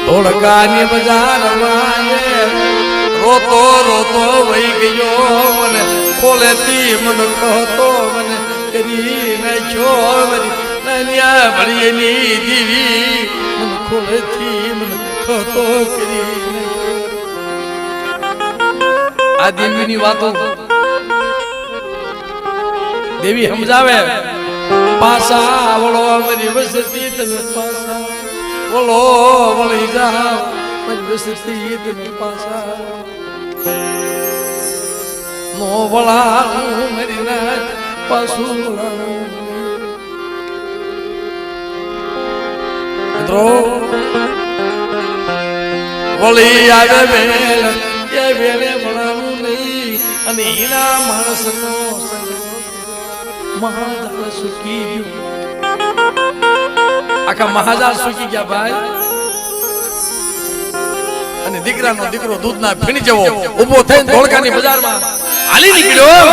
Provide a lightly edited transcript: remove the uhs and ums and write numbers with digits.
ધોળકાની બજારમાં રોતો રોતો વહી ગયો મને ખોલેતી મન કહતો મને કરી નાખ્યો મારી નાનિયા ભળીની દીવી મન ખોલેતી મન કહતો કરી આ દેવીની વાતો દેવી સમજાવે પાસા વળો મારી વસતી તમે પાસા વળો વળી જાઓ મારી વસતી તમે પાસા નો વળા મારી ના પાસું વળી આવે વેલ એ વેલે વળાનું નહીં અને એના માણસનો મહાજાળ સુકી ગયું આખા મહાજાળ સુકી ગયા ભાઈ અને દીકરાનો દીકરો દૂધના ફીણ જેવો ઊભો થઈને ધોળકાની બજારમાં હાલી નીકળ્યો